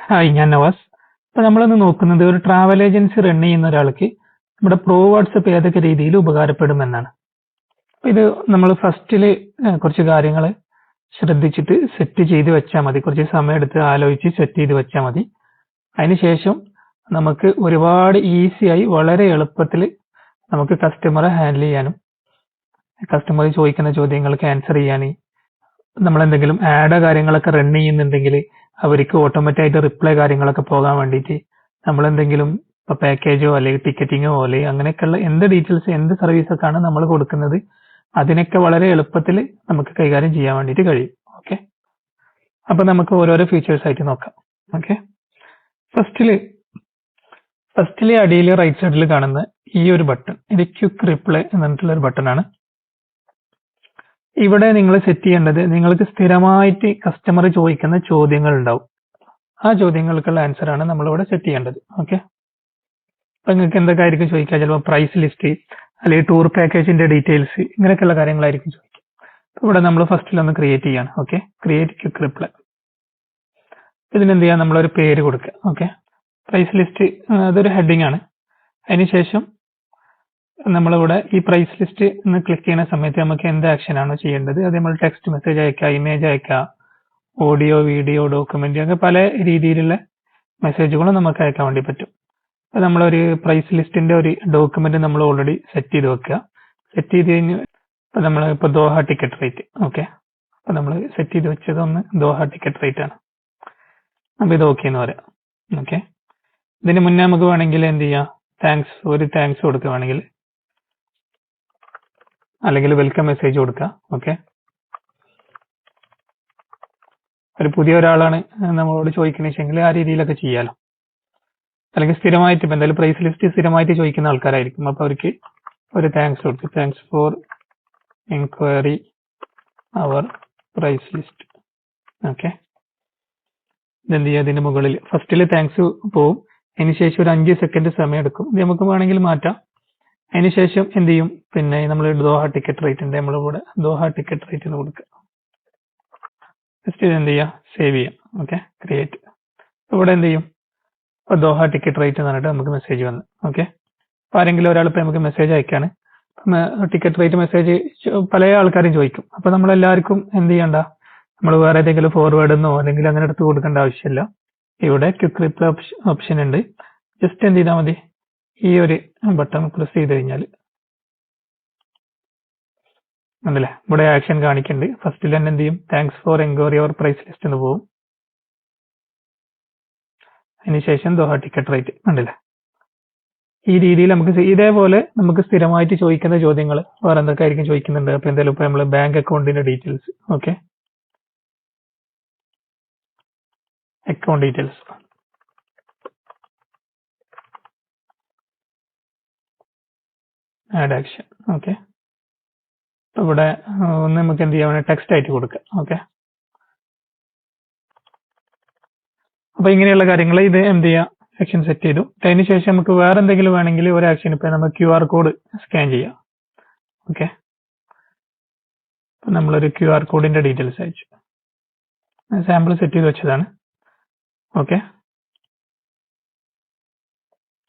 Hi, ഞാൻ നവാസ്. അപ്പോൾ നമ്മളിന്ന് നോക്കുന്നത് ഒരു ട്രാവൽ ഏജൻസി റൺ ചെയ്യുന്ന ഒരാൾക്ക് നമ്മുടെ പ്രോ വാട്സപ്പ് ഏതൊക്കെ രീതിയിൽ ഉപകാരപ്പെടുമെന്നാണ്. അപ്പോൾ ഇത് നമ്മൾ ഫസ്റ്റിൽ കുറച്ച് കാര്യങ്ങൾ ശ്രദ്ധിച്ചിട്ട് സെറ്റ് ചെയ്ത് വെച്ചാൽ മതി. കുറച്ച് സമയം എടുത്ത് ആലോചിച്ച് സെറ്റ് ചെയ്ത് വെച്ചാൽ മതി. അതിനുശേഷം നമുക്ക് ഒരുപാട് ഈസിയായി വളരെ എളുപ്പത്തിൽ നമുക്ക് കസ്റ്റമറെ ഹാൻഡിൽ ചെയ്യാനും കസ്റ്റമർ ചോദിക്കുന്ന ചോദ്യങ്ങൾക്ക് ആൻസർ ചെയ്യാനും നമ്മളെന്തെങ്കിലും ആഡ് കാര്യങ്ങളൊക്കെ റൺ ചെയ്യുന്നുണ്ടെങ്കിൽ അവർക്ക് ഓട്ടോമാറ്റിക്കായിട്ട് റിപ്ലൈ കാര്യങ്ങളൊക്കെ പോകാൻ വേണ്ടിയിട്ട് നമ്മളെന്തെങ്കിലും ഇപ്പോൾ പാക്കേജോ അല്ലെങ്കിൽ ടിക്കറ്റിങ്ങോ അല്ലെങ്കിൽ അങ്ങനെയൊക്കെയുള്ള എന്ത് ഡീറ്റെയിൽസ് എന്ത് സർവീസൊക്കെ ആണ് നമ്മൾ കൊടുക്കുന്നത് അതിനൊക്കെ വളരെ എളുപ്പത്തിൽ നമുക്ക് കൈകാര്യം ചെയ്യാൻ വേണ്ടിയിട്ട് കഴിയും. ഓക്കെ, അപ്പോൾ നമുക്ക് ഓരോരോ ഫീച്ചേഴ്സ് ആയിട്ട് നോക്കാം. ഓക്കെ, ഫസ്റ്റിലെ അടിയിൽ റൈറ്റ് സൈഡിൽ കാണുന്ന ഈ ഒരു ബട്ടൺ, ഇത് ക്വിക്ക് റിപ്ലൈ എന്നിട്ടുള്ള ഒരു ബട്ടൺ ആണ്. ഇവിടെ നിങ്ങൾ സെറ്റ് ചെയ്യേണ്ടത് നിങ്ങൾക്ക് സ്ഥിരമായിട്ട് കസ്റ്റമർ ചോദിക്കുന്ന ചോദ്യങ്ങൾ ഉണ്ടാവും. ആ ചോദ്യങ്ങൾക്കുള്ള ആൻസർ ആണ് നമ്മളിവിടെ സെറ്റ് ചെയ്യേണ്ടത്. ഓക്കെ, അപ്പൊ നിങ്ങൾക്ക് എന്തൊക്കെ ആയിരിക്കും ചോദിക്കുക? ചിലപ്പോൾ പ്രൈസ് ലിസ്റ്റ് അല്ലെങ്കിൽ ടൂർ പാക്കേജിന്റെ ഡീറ്റെയിൽസ് ഇങ്ങനെയൊക്കെയുള്ള കാര്യങ്ങളായിരിക്കും ചോദിക്കുക. ഇവിടെ നമ്മൾ ഫസ്റ്റിൽ ഒന്ന് ക്രിയേറ്റ് ചെയ്യാണ്. Okay, create quick reply. ഇതിനെന്ത് ചെയ്യാം? നമ്മളൊരു പേര് കൊടുക്കുക. ഓക്കെ, പ്രൈസ് ലിസ്റ്റ് അതൊരു ഹെഡിങ് ആണ്. അതിനുശേഷം നമ്മളിവിടെ ഈ പ്രൈസ് ലിസ്റ്റ് എന്ന് ക്ലിക്ക് ചെയ്യുന്ന സമയത്ത് നമുക്ക് എന്ത് ആക്ഷൻ ആണോ ചെയ്യേണ്ടത് അത് നമ്മൾ ടെക്സ്റ്റ് മെസ്സേജ് അയക്കുക, ഇമേജ് അയക്കുക, ഓഡിയോ, വീഡിയോ, ഡോക്യുമെന്റ്, അങ്ങനെ പല രീതിയിലുള്ള മെസ്സേജുകളും നമുക്ക് അയക്കാൻ വേണ്ടി പറ്റും. അപ്പോൾ നമ്മളൊരു പ്രൈസ് ലിസ്റ്റിന്റെ ഒരു ഡോക്യുമെന്റ് നമ്മൾ ഓൾറെഡി സെറ്റ് ചെയ്ത് വെക്കുക. സെറ്റ് ചെയ്ത് കഴിഞ്ഞ് ഇപ്പോൾ നമ്മൾ ഇപ്പോൾ ദോഹ ടിക്കറ്റ് റേറ്റ്. ഓക്കെ, അപ്പോൾ നമ്മൾ സെറ്റ് ചെയ്ത് വെച്ചത് ഒന്ന് ദോഹ ടിക്കറ്റ് റേറ്റ് ആണ്. അപ്പോൾ ഇത് ഓക്കെ എന്ന് പറയാം. ഓക്കെ, ഇതിന് മുന്നേ നമുക്ക് വേണമെങ്കിൽ എന്ത് ചെയ്യാം? താങ്ക്സ് കൊടുക്കുകയാണെങ്കിൽ അല്ലെങ്കിൽ വെൽക്കം മെസ്സേജ് കൊടുക്കുക. ഓക്കെ, ഒരു പുതിയ ഒരാളാണ് നമ്മളോട് ചോദിക്കുന്നതെങ്കിൽ ആ രീതിയിലൊക്കെ ചെയ്യാലോ. അല്ലെങ്കിൽ സ്ഥിരമായിട്ട് ഇപ്പം എന്തായാലും പ്രൈസ് ലിസ്റ്റ് സ്ഥിരമായിട്ട് ചോദിക്കുന്ന ആൾക്കാരായിരിക്കും. അപ്പോൾ അവർക്ക് ഒരു താങ്ക്സ് കൊടുക്കും. Thanks for enquiry our price list. Okay, ഇതെന്ത് ചെയ്യുക? ഇതിന്റെ മുകളിൽ ഫസ്റ്റിൽ താങ്ക്സ് പോവും. അതിനുശേഷം ഒരു 5 സെക്കൻഡ് സമയം എടുക്കും. ഇത് നമുക്ക് വേണമെങ്കിൽ മാറ്റാം. അതിനുശേഷം എന്ത് ചെയ്യും? പിന്നെ നമ്മൾ ദോഹ ടിക്കറ്റ് റേറ്റ് ഉണ്ട്, നമ്മളിവിടെ ദോഹ ടിക്കറ്റ് റേറ്റ് എന്ന് കൊടുക്കുക. ജസ്റ്റ് ഇത് എന്ത് ചെയ്യുക? സേവ് ചെയ്യാം. Okay, create. ഇവിടെ എന്ത് ചെയ്യും? ഇപ്പോൾ ദോഹ ടിക്കറ്റ് റേറ്റ് എന്ന് പറഞ്ഞിട്ട് നമുക്ക് മെസ്സേജ് വന്നു. ഓക്കെ, അപ്പോൾ ആരെങ്കിലും ഒരാൾ ഇപ്പോൾ നമുക്ക് മെസ്സേജ് അയക്കാണ്. ടിക്കറ്റ് റേറ്റ് മെസ്സേജ് പല ആൾക്കാരും ചോദിക്കും. അപ്പോൾ നമ്മളെല്ലാവർക്കും എന്ത് ചെയ്യണ്ട? നമ്മൾ വേറെ ഏതെങ്കിലും ഫോർവേഡെന്നോ അല്ലെങ്കിൽ അങ്ങനെ എടുത്ത് കൊടുക്കേണ്ട ആവശ്യമില്ല. ഇവിടെ ക്വിക്ക് റിപ്ലൈ ഓപ്ഷൻ ഉണ്ട്. ജസ്റ്റ് എന്ത് ചെയ്താൽ മതി? ഈ ഒരു ബട്ടൺ പ്രസ് ചെയ്ത് കഴിഞ്ഞാൽ ഉണ്ടല്ലേ, ഇവിടെ ആക്ഷൻ കാണിക്കുന്നുണ്ട്. ഫസ്റ്റിൽ തന്നെ എന്ത് ചെയ്യും? Thanks for enquiry our price list എന്ന് പോകും. അതിനുശേഷം ദോഹ ടിക്കറ്റ് റേറ്റ് ഉണ്ടല്ലേ. ഈ രീതിയിൽ നമുക്ക് ഇതേപോലെ നമുക്ക് സ്ഥിരമായിട്ട് ചോദിക്കുന്ന ചോദ്യങ്ങൾ വേറെ എന്തൊക്കെ ആയിരിക്കും ചോദിക്കുന്നുണ്ട്. അപ്പോൾ എന്തായാലും ഇപ്പോൾ നമ്മൾ ബാങ്ക് അക്കൗണ്ടിന്റെ details. Okay, account details, add action. Okay, ഇവിടെ ഒന്ന് നമുക്ക് എന്ത് ചെയ്യാം? ടെക്സ്റ്റ് ആയിട്ട് കൊടുക്കുക. ഓക്കെ, അപ്പൊ ഇങ്ങനെയുള്ള കാര്യങ്ങൾ ഇത് എന്ത് ചെയ്യാം? ആക്ഷൻ സെറ്റ് ചെയ്തു. അതിനുശേഷം നമുക്ക് വേറെ എന്തെങ്കിലും വേണമെങ്കിൽ ഒരു ആക്ഷൻ ഇപ്പൊ നമുക്ക് QR കോഡ് സ്കാൻ ചെയ്യാം. ഓക്കെ, നമ്മളൊരു QR കോഡിന്റെ ഡീറ്റെയിൽസ് അയച്ചു. സാമ്പിൾ സെറ്റ് ചെയ്ത് വെച്ചതാണ്. ഓക്കെ,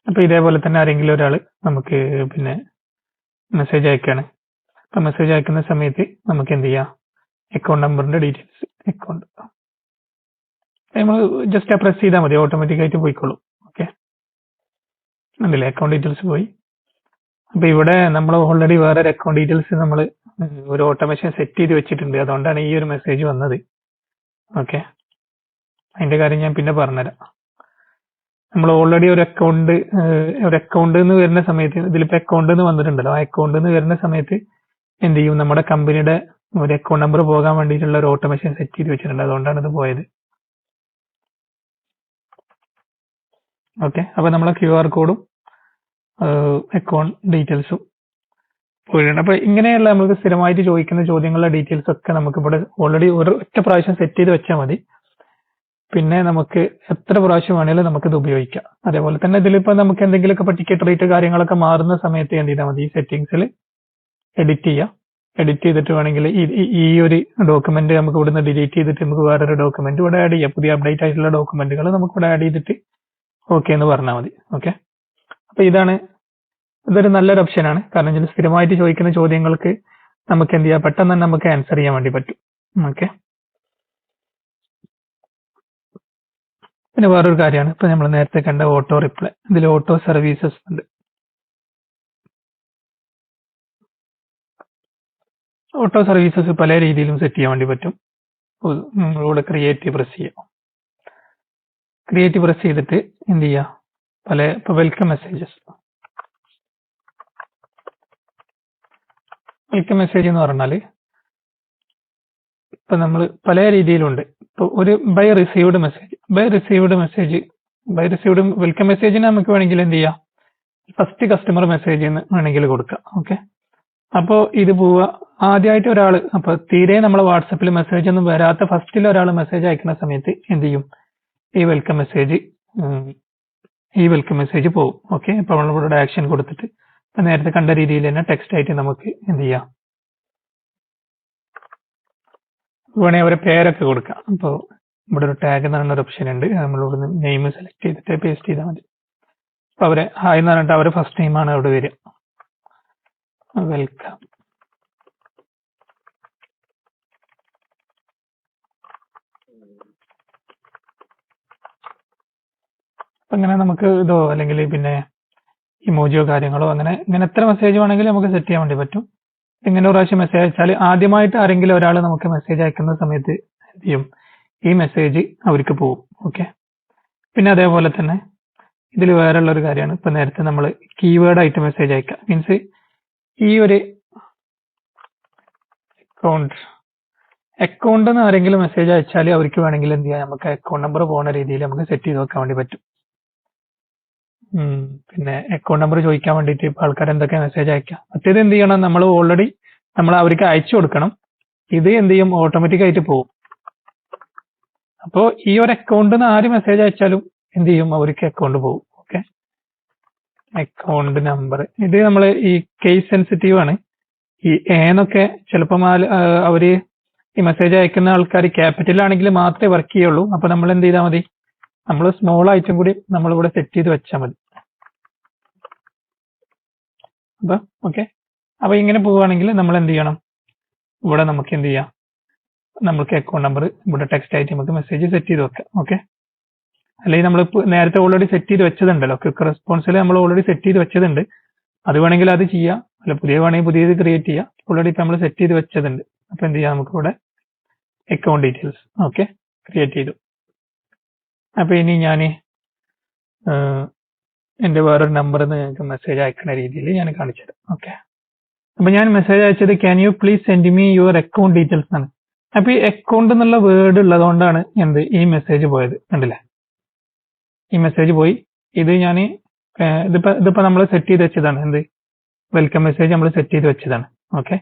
അപ്പൊ ഇതേപോലെ തന്നെ ആരെങ്കിലും ഒരാൾ നമുക്ക് പിന്നെ മെസ്സേജ് അയക്കാണ്. അപ്പൊ മെസ്സേജ് അയക്കുന്ന സമയത്ത് നമുക്ക് എന്ത് ചെയ്യാം? അക്കൗണ്ട് നമ്പറിന്റെ ഡീറ്റെയിൽസ്, അക്കൗണ്ട് നമ്മൾ ജസ്റ്റ് പ്രസ് ചെയ്താൽ മതി, ഓട്ടോമാറ്റിക് ആയിട്ട് പോയിക്കോളും. ഓക്കെ, ഉണ്ടല്ലേ, അക്കൗണ്ട് ഡീറ്റെയിൽസ് പോയി. അപ്പൊ ഇവിടെ നമ്മൾ ഓൾറെഡി വേറെ ഒരു അക്കൗണ്ട് ഡീറ്റെയിൽസ് നമ്മൾ ഒരു ഓട്ടോമേഷൻ സെറ്റ് ചെയ്ത് വെച്ചിട്ടുണ്ട്. അതുകൊണ്ടാണ് ഈ ഒരു മെസ്സേജ് വന്നത്. ഓക്കെ, അതിന്റെ കാര്യം ഞാൻ പിന്നെ പറഞ്ഞുതരാം. നമ്മൾ ഓൾറെഡി ഒരു അക്കൗണ്ട് എന്ന് വരുന്ന സമയത്ത് ഇതിലിപ്പോ അക്കൗണ്ട് എന്ന് വന്നിട്ടുണ്ടല്ലോ. ആ അക്കൗണ്ട് എന്ന് വരുന്ന സമയത്ത് എന്ത് ചെയ്യും? നമ്മുടെ കമ്പനിയുടെ ഒരു അക്കൗണ്ട് നമ്പർ പോകാൻ വേണ്ടിയിട്ടുള്ള ഒരു ഓട്ടോമേഷൻ സെറ്റ് ചെയ്ത് വെച്ചിട്ടുണ്ട്. അതുകൊണ്ടാണ് ഇത് പോയത്. ഓക്കെ, അപ്പൊ നമ്മളെ QR കോഡും അക്കൗണ്ട് ഡീറ്റെയിൽസും പോയിട്ടുണ്ട്. അപ്പൊ ഇങ്ങനെയുള്ള നമുക്ക് സ്ഥിരമായിട്ട് ചോദിക്കുന്ന ചോദ്യങ്ങളുടെ ഡീറ്റെയിൽസ് ഒക്കെ നമുക്ക് ഇവിടെ ഓൾറെഡി ഒറ്റ പ്രാവശ്യം സെറ്റ് ചെയ്ത് വെച്ചാൽ മതി. പിന്നെ നമുക്ക് എത്ര പ്രാവശ്യം വേണേലും നമുക്കിത് ഉപയോഗിക്കാം. അതേപോലെ തന്നെ ഇതിലിപ്പോ നമുക്ക് എന്തെങ്കിലുമൊക്കെ ടിക്കറ്റ് റേറ്റ് കാര്യങ്ങളൊക്കെ മാറുന്ന സമയത്ത് എന്ത് ചെയ്താൽ മതി? ഈ സെറ്റിംഗ്സിൽ എഡിറ്റ് ചെയ്യാം. എഡിറ്റ് ചെയ്തിട്ട് വേണമെങ്കിൽ ഈ ഒരു ഡോക്യുമെന്റ് നമുക്ക് ഇവിടുന്ന് ഡിലീറ്റ് ചെയ്തിട്ട് നമുക്ക് വേറൊരു ഡോക്യുമെന്റ് ഇവിടെ ആഡ് ചെയ്യാം. പുതിയ അപ്ഡേറ്റ് ആയിട്ടുള്ള ഡോക്യുമെന്റുകൾ നമുക്ക് ഇവിടെ ആഡ് ചെയ്തിട്ട് ഓക്കെ എന്ന് പറഞ്ഞാൽ മതി. ഓക്കെ, അപ്പൊ ഇതൊരു നല്ലൊരു ഓപ്ഷനാണ്. കാരണം ഇതിൽ സ്ഥിരമായിട്ട് ചോദിക്കുന്ന ചോദ്യങ്ങൾക്ക് നമുക്ക് എന്ത് ചെയ്യാം, പെട്ടെന്ന് തന്നെ നമുക്ക് ആൻസർ ചെയ്യാൻ വേണ്ടി പറ്റും. ഓക്കെ, പിന്നെ വേറൊരു കാര്യമാണ് ഇപ്പൊ നമ്മൾ നേരത്തെ കണ്ട ഓട്ടോ റിപ്ലൈ. ഇതിൽ ഓട്ടോ സർവീസസ് ഉണ്ട്. ഓട്ടോ സർവീസസ് പല രീതിയിലും സെറ്റ് ചെയ്യാൻ വേണ്ടി പറ്റും. നിങ്ങളിവിടെ ക്രിയേറ്റ് പ്രസ് ചെയ്യാം. ക്രിയേറ്റ് പ്രസ് ചെയ്തിട്ട് എന്ത് ചെയ്യാം, ഇപ്പൊ വെൽക്കം മെസ്സേജസ്. വെൽക്കം മെസ്സേജ് എന്ന് പറഞ്ഞാൽ ഇപ്പൊ നമ്മൾ പല രീതിയിലുണ്ട്. ഇപ്പൊ ഒരു ബൈ റിസീവ്ഡ് വെൽക്കം മെസ്സേജിന് നമുക്ക് വേണമെങ്കിൽ എന്ത് ചെയ്യാം, ഫസ്റ്റ് കസ്റ്റമർ മെസ്സേജ് എന്ന് വേണമെങ്കിൽ കൊടുക്കാം. ഓക്കെ, അപ്പോ ഇത് പോവുക ആദ്യമായിട്ട് ഒരാള്, അപ്പൊ തീരെ നമ്മളെ വാട്സപ്പിൽ മെസ്സേജ് ഒന്നും വരാത്ത ഫസ്റ്റിൽ ഒരാൾ മെസ്സേജ് അയക്കുന്ന സമയത്ത് എന്ത് ചെയ്യും, ഈ വെൽക്കം മെസ്സേജ് പോകും. ഓക്കെ, അപ്പൊ നമ്മളിവിടെ ആക്ഷൻ കൊടുത്തിട്ട് ഇപ്പൊ നേരത്തെ കണ്ട രീതിയിൽ തന്നെ ടെക്സ്റ്റ് ആയിട്ട് നമുക്ക് എന്ത് ചെയ്യാം, വേണമെങ്കിൽ അവരെ പേരൊക്കെ കൊടുക്കാം. അപ്പോൾ ഇവിടെ ഒരു ടാഗ് എന്ന് പറയുന്ന ഒരു ഓപ്ഷൻ ഉണ്ട്. നമ്മളിവിടെ നെയിം സെലക്ട് ചെയ്തിട്ട് പേസ്റ്റ് ചെയ്താൽ മതി. അപ്പൊ അവരെ ഹായ് എന്ന് പറഞ്ഞിട്ട് അവരെ ഫസ്റ്റ് നെയിമാണ് അവിടെ വരിക. വെൽക്കം. അങ്ങനെ നമുക്ക് ഇതോ അല്ലെങ്കിൽ പിന്നെ ഇമോജിയോ കാര്യങ്ങളോ അങ്ങനെ എത്ര മെസ്സേജ് വേണമെങ്കിലും നമുക്ക് സെറ്റ് ചെയ്യാൻ വേണ്ടി പറ്റും. ഇങ്ങനെ ഒരു പ്രാവശ്യം മെസ്സേജ് അയച്ചാൽ ആദ്യമായിട്ട് ആരെങ്കിലും ഒരാൾ നമുക്ക് മെസ്സേജ് അയക്കുന്ന സമയത്ത് എന്ത് ചെയ്യും, ഈ മെസ്സേജ് അവർക്ക് പോകും. ഓക്കെ, പിന്നെ അതേപോലെ തന്നെ ഇതിൽ വേറെയുള്ള ഒരു കാര്യമാണ്, ഇപ്പൊ നേരത്തെ നമ്മൾ കീവേഡ് ആയിട്ട് മെസ്സേജ് അയക്കാം. മീൻസ് ഈ ഒരു അക്കൗണ്ട് എന്ന് ആരെങ്കിലും മെസ്സേജ് അയച്ചാൽ അവർക്ക് വേണമെങ്കിൽ എന്ത് ചെയ്യാം, നമുക്ക് അക്കൗണ്ട് നമ്പർ പോകുന്ന രീതിയിൽ നമുക്ക് സെറ്റ് ചെയ്ത് വെക്കാൻ വേണ്ടി പറ്റും. പിന്നെ അക്കൗണ്ട് നമ്പർ ചോദിക്കാൻ വേണ്ടിയിട്ട് ഇപ്പൊ ആൾക്കാർ എന്തൊക്കെ മെസ്സേജ് അയക്കാം. മറ്റേത് എന്ത് ചെയ്യണം, നമ്മൾ അവർക്ക് അയച്ചു കൊടുക്കണം. ഇത് എന്ത് ചെയ്യും, ഓട്ടോമാറ്റിക് ആയിട്ട് പോകും. അപ്പോ ഈ ഒരു അക്കൗണ്ടിൽ നിന്ന് ആര് മെസ്സേജ് അയച്ചാലും എന്ത് ചെയ്യും, അവർക്ക് അക്കൗണ്ട് പോകും. ഓക്കെ, അക്കൗണ്ട് നമ്പർ ഇത് നമ്മൾ ഈ കേസ് സെൻസിറ്റീവ് ആണ്. ഈ എന്നൊക്കെ ചിലപ്പം അവര് ഈ മെസ്സേജ് അയക്കുന്ന ആൾക്കാർ ക്യാപിറ്റൽ ആണെങ്കിൽ മാത്രമേ വർക്ക് ചെയ്യുള്ളൂ. അപ്പൊ നമ്മൾ എന്ത് ചെയ്താൽ മതി, നമ്മൾ സ്മോൾ ആയിട്ടും കൂടി നമ്മളിവിടെ സെറ്റ് ചെയ്ത് വെച്ചാൽ മതി. അപ്പൊ ഓക്കെ, അപ്പൊ ഇങ്ങനെ പോവുകയാണെങ്കിൽ നമ്മൾ എന്ത് ചെയ്യണം, ഇവിടെ നമുക്ക് എന്ത് ചെയ്യാം, നമുക്ക് അക്കൗണ്ട് നമ്പർ ഇവിടെ ടെക്സ്റ്റ് ആയിട്ട് നമുക്ക് മെസ്സേജ് സെറ്റ് ചെയ്ത് വെക്കാം. ഓക്കെ, അല്ലെങ്കിൽ നമ്മൾ നേരത്തെ ഓൾറെഡി സെറ്റ് ചെയ്ത് വെച്ചതുണ്ടല്ലോ, ക്വിക്ക് റെസ്പോൺസിൽ നമ്മൾ ഓൾറെഡി സെറ്റ് ചെയ്ത് വെച്ചതുണ്ട്. അത് വേണമെങ്കിൽ അത് ചെയ്യാം, അല്ല വേണമെങ്കിൽ പുതിയത് ക്രിയേറ്റ് ചെയ്യാം. ഓൾറെഡി ഇപ്പൊ നമ്മൾ സെറ്റ് ചെയ്ത് വെച്ചതുണ്ട്. അപ്പൊ എന്ത് ചെയ്യാം, നമുക്ക് ഇവിടെ അക്കൗണ്ട് ഡീറ്റെയിൽസ് ഓക്കെ ക്രിയേറ്റ് ചെയ്തു. അപ്പൊ ഇനി ഞാൻ എന്റെ വേറൊരു നമ്പറിൽ നിന്ന് നിങ്ങൾക്ക് മെസ്സേജ് അയക്കുന്ന രീതിയിൽ ഞാൻ കാണിച്ചു തരാം. ഓക്കെ, അപ്പൊ ഞാൻ മെസ്സേജ് അയച്ചത് can you please send me your account details ആണ്. അപ്പൊ ഈ അക്കൗണ്ട് എന്നുള്ള വേർഡ് ഉള്ളതുകൊണ്ടാണ് ഈ മെസ്സേജ് പോയത്. കണ്ടില്ലേ, ഈ മെസ്സേജ് പോയി. ഇത് ഞാൻ ഇതിപ്പോ നമ്മൾ സെറ്റ് ചെയ്ത് വെച്ചതാണ്. വെൽക്കം മെസ്സേജ് നമ്മൾ സെറ്റ് ചെയ്ത് വെച്ചതാണ്. ഓക്കെ,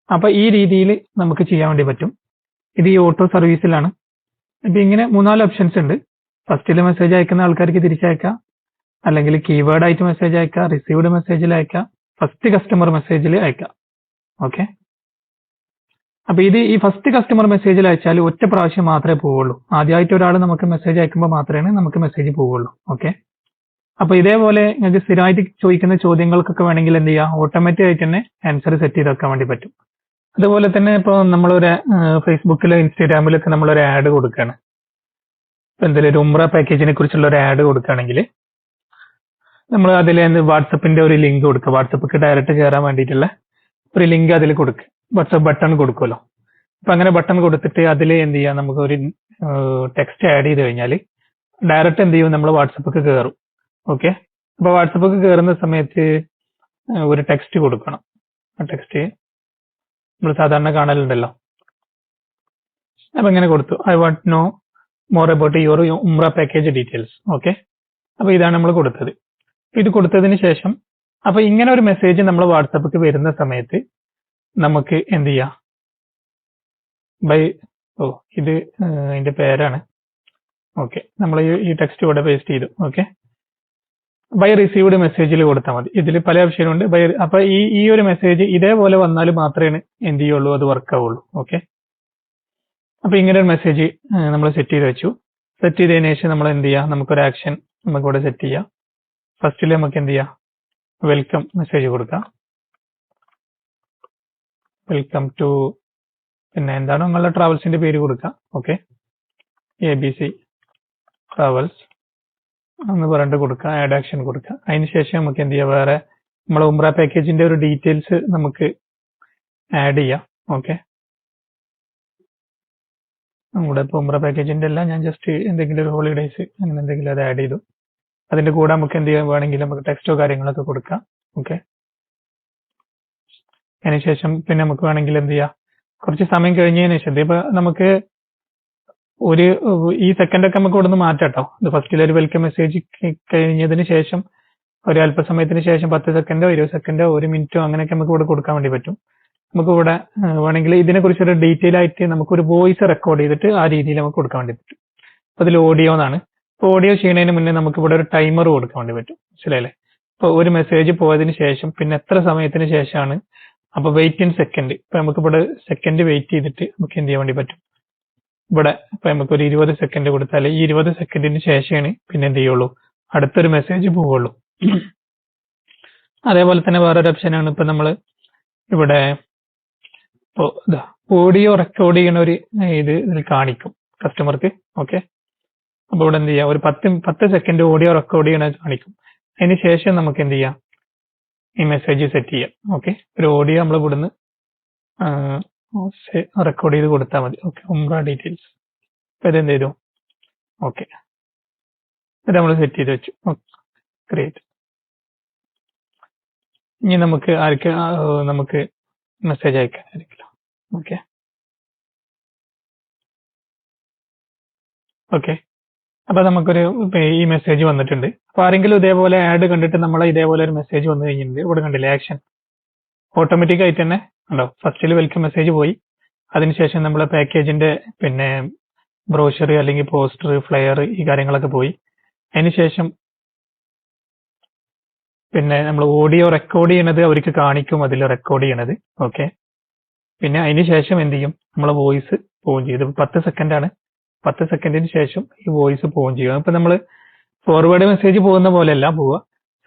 അപ്പൊ ഈ രീതിയിൽ നമുക്ക് ചെയ്യാൻ വേണ്ടി പറ്റും. ഇത് ഈ ഓട്ടോ സർവീസിലാണ്. ഇപ്പൊ ഇങ്ങനെ 3-4 ഓപ്ഷൻസ് ഉണ്ട്. ഫസ്റ്റിൽ മെസ്സേജ് അയക്കുന്ന ആൾക്കാർക്ക് തിരിച്ചയക്കാം, അല്ലെങ്കിൽ കീവേഡ് ആയിട്ട് മെസ്സേജ് അയക്കാം, റിസീവ്ഡ് മെസ്സേജിൽ അയക്കാം, ഫസ്റ്റ് കസ്റ്റമർ മെസ്സേജിൽ അയക്കാം. ഓക്കെ, അപ്പൊ ഈ ഫസ്റ്റ് കസ്റ്റമർ മെസ്സേജിൽ അയച്ചാൽ ഒറ്റ പ്രാവശ്യം മാത്രമേ പോവുള്ളൂ. ആദ്യമായിട്ട് ഒരാൾ നമുക്ക് മെസ്സേജ് അയക്കുമ്പോൾ മാത്രമേ നമുക്ക് മെസ്സേജ് പോവുള്ളൂ. ഓക്കെ, അപ്പൊ ഇതേപോലെ നിങ്ങൾക്ക് സ്ഥിരമായിട്ട് ചോദിക്കുന്ന ചോദ്യങ്ങൾക്കൊക്കെ വേണമെങ്കിൽ എന്ത് ചെയ്യാം, ഓട്ടോമാറ്റിക് ആയിട്ട് തന്നെ ആൻസർ സെറ്റ് ചെയ്ത് വെക്കാൻ വേണ്ടി പറ്റും. അതുപോലെ തന്നെ ഇപ്പൊ നമ്മളൊരു ഫേസ്ബുക്കിലോ ഇൻസ്റ്റാഗ്രാമിലൊക്കെ നമ്മളൊരു ആഡ് കൊടുക്കുകയാണ്. ഇപ്പൊ എന്തെങ്കിലും ഒരു ഉംറ പാക്കേജിനെ കുറിച്ചുള്ള ഒരു ആഡ് കൊടുക്കുകയാണെങ്കിൽ നമ്മൾ അതിൽ വാട്സപ്പിന്റെ ഒരു ലിങ്ക് കൊടുക്കുക. വാട്സപ്പിക്ക് ഡയറക്റ്റ് കയറാൻ വേണ്ടിയിട്ടുള്ള ഒരു ലിങ്ക് അതിൽ കൊടുക്കുക. വാട്സപ്പ് ബട്ടൺ കൊടുക്കുമല്ലോ. അപ്പൊ അങ്ങനെ ബട്ടൺ കൊടുത്തിട്ട് അതിൽ എന്ത് ചെയ്യാം, നമുക്ക് ഒരു ടെക്സ്റ്റ് ആഡ് ചെയ്ത് കഴിഞ്ഞാൽ ഡയറക്റ്റ് എന്ത് ചെയ്യും, നമ്മൾ വാട്സപ്പിക്ക് കയറും. ഓക്കെ, അപ്പൊ വാട്സപ്പിക്ക് കയറുന്ന സമയത്ത് ഒരു ടെക്സ്റ്റ് കൊടുക്കണം. ആ ടെക്സ്റ്റ് നമ്മൾ സാധാരണ കാണലുണ്ടല്ലോ. അപ്പൊ ഇങ്ങനെ കൊടുത്തു, I want know more about your Umrah package details. Okay, അപ്പൊ ഇതാണ് നമ്മൾ കൊടുത്തത്. ഇത് കൊടുത്തതിന് ശേഷം അപ്പൊ ഇങ്ങനെ ഒരു മെസ്സേജ് നമ്മൾ വാട്സപ്പിക്ക് വരുന്ന സമയത്ത് നമുക്ക് എന്ത് ചെയ്യാം, ഇത് അതിന്റെ പേരാണ്. ഓക്കെ, നമ്മൾ ഈ ടെക്സ്റ്റ് ഇവിടെ പേസ്റ്റ് ചെയ്തു. ഓക്കെ, ബൈ റിസീവ്ഡ് മെസ്സേജിൽ കൊടുത്താൽ മതി. ഇതിൽ പല ഓപ്ഷനും ഉണ്ട്. അപ്പൊ ഈ ഒരു മെസ്സേജ് ഇതേപോലെ വന്നാൽ മാത്രമേ എന്ത് ചെയ്യുള്ളൂ, അത് വർക്ക് ആവുള്ളൂ. ഓക്കെ, അപ്പൊ ഇങ്ങനെ ഒരു മെസ്സേജ് നമ്മൾ സെറ്റ് ചെയ്ത് വെച്ചു. സെറ്റ് ചെയ്തതിനു ശേഷം നമ്മൾ എന്ത് ചെയ്യാം, നമുക്കൊരു ആക്ഷൻ നമുക്കിവിടെ സെറ്റ് ചെയ്യാം. ഫസ്റ്റിൽ നമുക്ക് എന്ത് ചെയ്യാം, വെൽക്കം മെസ്സേജ് കൊടുക്കാം. വെൽക്കം ടു, പിന്നെ എന്താണ് നിങ്ങളുടെ ട്രാവൽസിന്റെ പേര് കൊടുക്കാം. ഓക്കെ, ABC ട്രാവൽസ് എന്ന് പറഞ്ഞിട്ട് കൊടുക്കുക, ആഡ് ആക്ഷൻ കൊടുക്കുക. അതിനുശേഷം നമുക്ക് എന്ത് ചെയ്യാം, വേറെ നമ്മളെ ഉംറ പാക്കേജിന്റെ ഒരു ഡീറ്റെയിൽസ് നമുക്ക് ആഡ് ചെയ്യാം. ഓക്കെ, നമ്മുടെ ഇപ്പോൾ ഉംറ പാക്കേജിന്റെ എല്ലാം ഞാൻ ജസ്റ്റ് എന്തെങ്കിലും ഒരു ഹോളിഡേയ്സ് അങ്ങനെ എന്തെങ്കിലും അത് ആഡ് ചെയ്തു. അതിന്റെ കൂടെ നമുക്ക് എന്ത് ചെയ്യാൻ വേണമെങ്കിൽ നമുക്ക് ടെക്സ്റ്റോ കാര്യങ്ങളൊക്കെ കൊടുക്കാം. ഓക്കെ, അതിനുശേഷം പിന്നെ നമുക്ക് വേണമെങ്കിൽ എന്ത് ചെയ്യാം, കുറച്ച് സമയം കഴിഞ്ഞതിന് ശേഷം ഇപ്പൊ നമുക്ക് ഒരു ഈ സെക്കൻഡൊക്കെ നമുക്ക് ഇവിടെ നിന്ന് മാറ്റാം കേട്ടോ. ഇത് ഫസ്റ്റിൽ ഒരു വെൽക്കം മെസ്സേജ് കഴിഞ്ഞതിന് ശേഷം ഒരു അല്പസമയത്തിന് ശേഷം 10 സെക്കൻഡോ 20 സെക്കൻഡോ 1 മിനിറ്റോ അങ്ങനെയൊക്കെ നമുക്ക് ഇവിടെ കൊടുക്കാൻ വേണ്ടി പറ്റും. നമുക്ക് ഇവിടെ വേണമെങ്കിൽ ഇതിനെ കുറിച്ചൊരു ഡീറ്റെയിൽ ആയിട്ട് നമുക്കൊരു വോയിസ് റെക്കോർഡ് ചെയ്തിട്ട് ആ രീതിയിൽ നമുക്ക് കൊടുക്കാൻ വേണ്ടി പറ്റും. അപ്പൊ അതിൽ ഓഡിയോ എന്നാണ്. ഇപ്പൊ ഓഡിയോ ചെയ്യുന്നതിന് മുന്നേ നമുക്ക് ഇവിടെ ഒരു ടൈമർ കൊടുക്കാൻ വേണ്ടി പറ്റും. മനസ്സിലായില്ലേ? ഇപ്പൊ ഒരു മെസ്സേജ് പോയതിന് ശേഷം പിന്നെ എത്ര സമയത്തിന് ശേഷമാണ്, അപ്പൊ വെയിറ്റ് ഇൻ സെക്കൻഡ്. ഇപ്പൊ നമുക്ക് ഇവിടെ സെക്കൻഡ് വെയിറ്റ് ചെയ്തിട്ട് നമുക്ക് എന്ത് ചെയ്യാൻ വേണ്ടി പറ്റും, ഇവിടെ ഇപ്പൊ നമുക്ക് ഒരു 20 സെക്കൻഡ് കൊടുത്താൽ ഈ 20 സെക്കൻഡിന് ശേഷമാണ് പിന്നെ എന്ത് ചെയ്യുള്ളൂ, അടുത്തൊരു മെസ്സേജ് പോവുള്ളൂ. അതേപോലെ തന്നെ വേറൊരു ഓപ്ഷനാണ് ഇപ്പൊ നമ്മൾ ഇവിടെ ഇപ്പോ ഓഡിയോ റെക്കോർഡ് ചെയ്യണ ഒരു ഇതിൽ കാണിക്കും കസ്റ്റമർക്ക്. ഓക്കെ, അപ്പൊ ഇവിടെ എന്ത് ചെയ്യാം, ഒരു 10 സെക്കൻഡ് ഓഡിയോ റെക്കോർഡ് ചെയ്യണ കാണിക്കും. അതിന് ശേഷം നമുക്ക് എന്ത് ചെയ്യാം, ഈ മെസ്സേജ് സെറ്റ് ചെയ്യാം. ഓക്കെ, ഒരു ഓഡിയോ നമ്മൾ ഇവിടുന്ന് റെക്കോർഡ് ചെയ്ത് കൊടുത്താൽ മതി. ഓക്കെ, ഉംറ ഡീറ്റെയിൽസ് ഇപ്പൊ ഇതെന്ത് ചെയ്തു. ഓക്കെ, ഇത് നമ്മൾ സെറ്റ് ചെയ്ത് വെച്ചു. ഗ്രേറ്റ്. ഇനി നമുക്ക് നമുക്ക് മെസ്സേജ് അയക്കാനായിരിക്കില്ല. ഓക്കെ ഓക്കെ, അപ്പൊ നമുക്കൊരു ഈ മെസ്സേജ് വന്നിട്ടുണ്ട്. അപ്പൊ ആരെങ്കിലും ഇതേപോലെ ആഡ് കണ്ടിട്ട് നമ്മളെ ഇതേപോലെ ഒരു മെസ്സേജ് വന്നു കഴിഞ്ഞിട്ടുണ്ട്. ഇവിടെ കണ്ടില്ലേ ആക്ഷൻ, ഓട്ടോമാറ്റിക് ആയിട്ട് തന്നെ ഉണ്ടോ, ഫസ്റ്റിൽ വെൽക്കം മെസ്സേജ് പോയി. അതിനുശേഷം നമ്മളെ പാക്കേജിന്റെ പിന്നെ ബ്രോഷർ അല്ലെങ്കിൽ പോസ്റ്റർ ഫ്ലയർ ഈ കാര്യങ്ങളൊക്കെ പോയി. അതിനുശേഷം പിന്നെ നമ്മൾ ഓഡിയോ റെക്കോർഡ് ചെയ്യണത് അവർക്ക് കാണിക്കും, അതിൽ റെക്കോർഡ് ചെയ്യണത്. ഓക്കെ, പിന്നെ അതിന് ശേഷം എന്ത് ചെയ്യും, നമ്മളെ വോയിസ് പോവും ചെയ്യും. ഇത് 10 സെക്കൻഡാണ്. 10 സെക്കൻഡിന് ശേഷം ഈ വോയിസ് പോവും ചെയ്യും. ഇപ്പൊ നമ്മൾ ഫോർവേഡ് മെസ്സേജ് പോകുന്ന പോലെയല്ല പോവുക,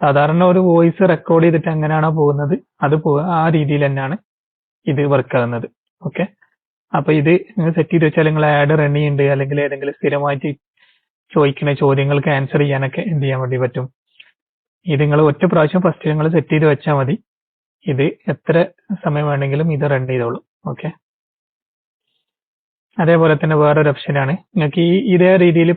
സാധാരണ ഒരു വോയിസ് റെക്കോർഡ് ചെയ്തിട്ട് എങ്ങനെയാണോ പോകുന്നത് അത് പോവുക, ആ രീതിയിൽ തന്നെയാണ് ഇത് വർക്ക് ആകുന്നത്. ഓക്കെ, അപ്പൊ ഇത് നിങ്ങൾ സെറ്റ് ചെയ്ത് വെച്ചാൽ നിങ്ങൾ ആഡ് റൺ ചെയ്യുന്നുണ്ട് അല്ലെങ്കിൽ ഏതെങ്കിലും സ്ഥിരമായിട്ട് ചോദിക്കുന്ന ചോദ്യങ്ങൾക്ക് ആൻസർ ചെയ്യാനൊക്കെ എന്ത് ചെയ്യാൻ വേണ്ടി പറ്റും. ഇത് നിങ്ങൾ ഒറ്റ പ്രാവശ്യം ഫസ്റ്റ് നിങ്ങൾ സെറ്റ് ചെയ്ത് വെച്ചാൽ മതി. ഇത് എത്ര സമയം വേണമെങ്കിലും ഇത് റൺ ചെയ്തോളും. ഓക്കെ, അതേപോലെ തന്നെ വേറൊരു ഓപ്ഷനാണ് നിങ്ങൾക്ക് ഇതേ രീതിയിൽ